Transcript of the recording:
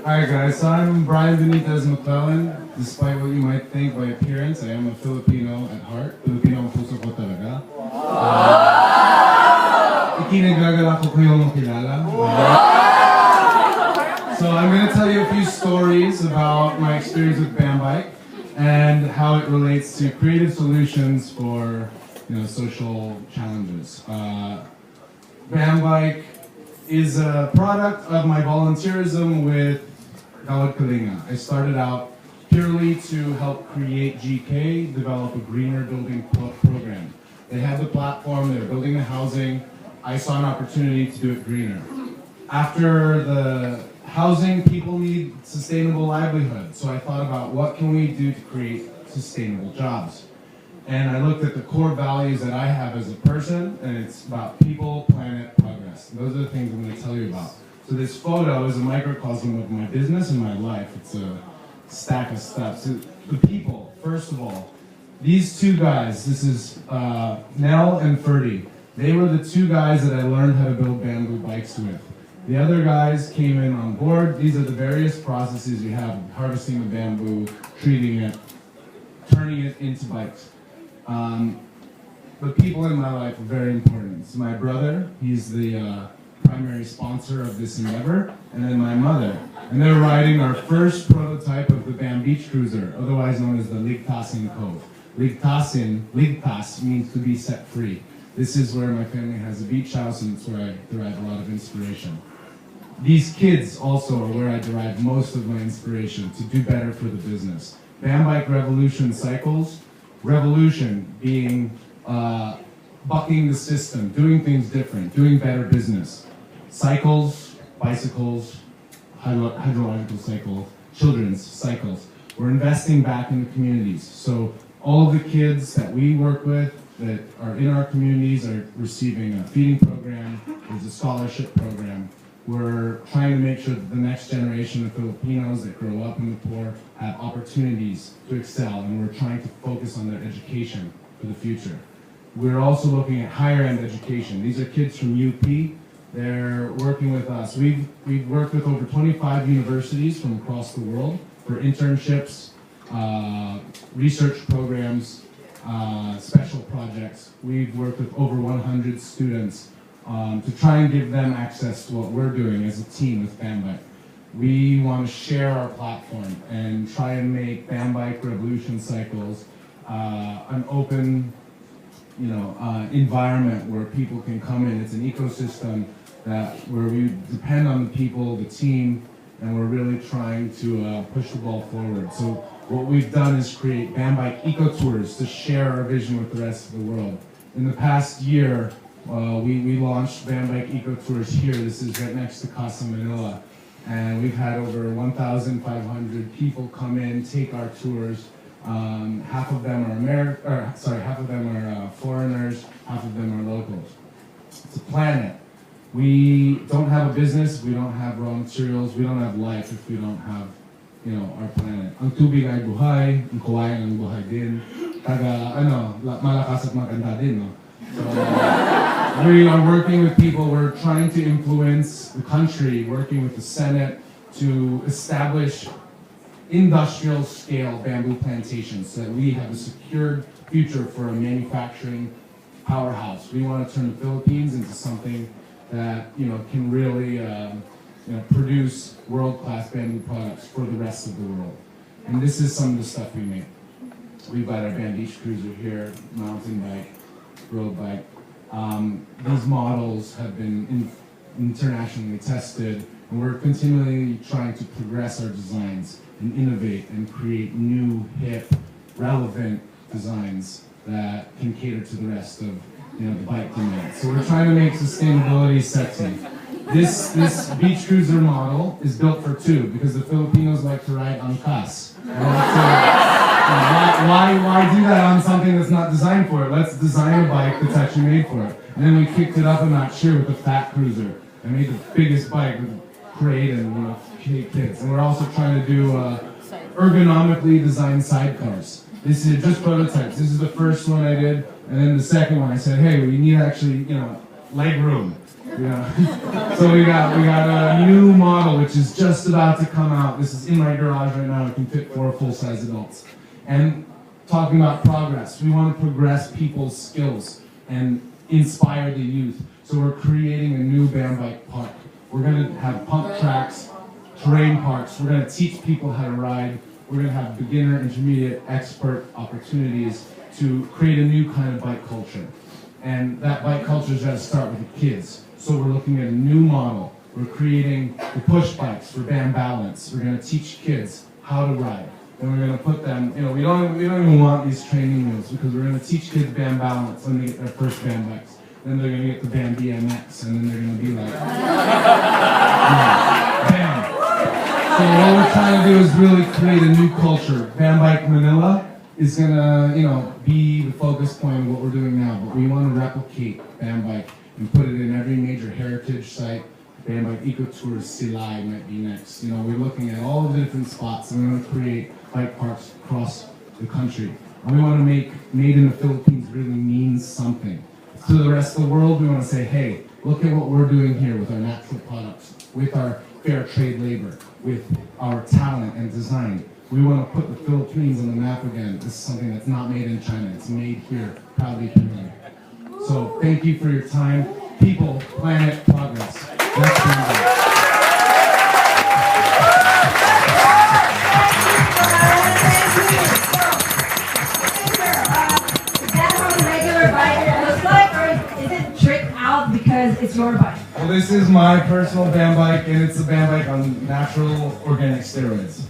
Hi guys, so I'm Bryan McClelland. Despite what you might think by appearance, I am a Filipino at heart. Filipino ang puso ko talaga. Ikinagagalak ko kayong makilala. So I'm going to tell you a few stories about my experience with Bambike and how it relates to creative solutions for social challenges. Bambike is a product of my volunteerism with Gawad Kalinga. I started out purely to help create GK develop a greener building program. They had the platform, they were building the housing. I saw an opportunity to do it greener. After the housing, people need sustainable livelihood. So I thought about what can we do to create sustainable jobs. And I looked at the core values that I have as a person, and it's about people, planet, progress. Those are the things I'm going to tell you about. So this photo is a microcosm of my business and my life. It's a stack of stuff. So the people, first of all, these two guys, this is Nell and Ferdy. They were the two guys that I learned how to build bamboo bikes with. The other guys came in on board. These are the various processes we have: harvesting the bamboo, treating it, turning it into bikes. The people in my life are very important. So my brother, he's the primary sponsor of this endeavor, and then my mother. And they're riding our first prototype of the Bambikes cruiser, otherwise known as the Ligtasin Cove. Ligtas means to be set free. This is where my family has a beach house, and it's where I derive a lot of inspiration. These kids also are where I derive most of my inspiration to do better for the business. Bambike revolution cycles, revolution being bucking the system, doing things different, doing better business. Cycles, bicycles, hydrological cycle, children's cycles. We're investing back in the communities. So all of the kids that we work with that are in our communities are receiving a feeding program, there's a scholarship program. We're trying to make sure that the next generation of Filipinos that grow up in the poor have opportunities to excel, and we're trying to focus on their education for the future. We're also looking at higher end education. These are kids from UP. They're working with us. We've worked with over 25 universities from across the world for internships, research programs, special projects. We've worked with over 100 students to try and give them access to what we're doing as a team with Bambike. We want to share our platform and try and make Bambike Revolution Cycles an open environment where people can come in. It's an ecosystem where we depend on the people, the team, and we're really trying to push the ball forward. So what we've done is create Bambike Eco Tours to share our vision with the rest of the world. In the past year, we launched Bambike Eco Tours here. This is right next to Casa Manila. And we've had over 1,500 people come in, take our tours. Half of them are foreigners, half of them are locals. It's a planet. We don't have a business, we don't have raw materials, we don't have life if we don't have, our planet. Ang tubig ay buhay, ang kawayan ang buhay din. Malakas at maganda din, no? So, we are working with people, we're trying to influence the country, working with the Senate to establish industrial scale bamboo plantations so that we have a secured future for a manufacturing powerhouse. We want to turn the Philippines into something that can really produce world-class bamboo products for the rest of the world. And this is some of the stuff we make. We've got our Bambikes cruiser here, mountain bike, road bike. These models have been internationally tested, and we're continually trying to progress our designs and innovate and create new, hip, relevant designs that can cater to the rest of the bike demand. So we're trying to make sustainability sexy. This beach cruiser model is built for two because the Filipinos like to ride angkas. Why do that on something that's not designed for it? Let's design a bike that's actually made for it. And then we kicked it up a notch here with the fat cruiser. I made the biggest bike with crate and kids. And we're also trying to do ergonomically designed sidecars. This is just prototypes. This is the first one I did, and then the second one I said, hey, we need actually, leg room. Yeah. So we got a new model which is just about to come out. This is in my garage right now. It can fit 4 full-size adults. And talking about progress, we want to progress people's skills and inspire the youth. So we're creating a new Bambike park. We're going to have pump tracks, terrain parks. We're going to teach people how to ride. We're going to have beginner, intermediate, expert opportunities to create a new kind of bike culture. And that bike culture has got to start with the kids. So we're looking at a new model. We're creating the push bikes for Bam Balance. We're going to teach kids how to ride. And we're going to put them, we don't even want these training wheels because we're going to teach kids Bam Balance when they get their first Bam bikes. Then they're going to get the Bam BMX, and then they're going to be like, Bam. So what we're trying to do is really create a new culture. Bambike Manila is going to, be the focus point of what we're doing now, but we want to replicate Bambike and put it in every major heritage site. Bambike Ecotours Silay might be next. We're looking at all of the different spots, and we're going to create bike parks across the country. And we want to make Made in the Philippines really means something. To the rest of the world, we want to say, hey, look at what we're doing here with our natural products, with our fair trade labor, with our talent and design. We want to put the Philippines on the map again. This is something that's not made in China. It's made here, proudly Pinoy. So thank you for your time. People, planet, progress. That's Bambike. Because it's your bike. Well, this is my personal Bambike, and it's a Bambike on natural organic steroids.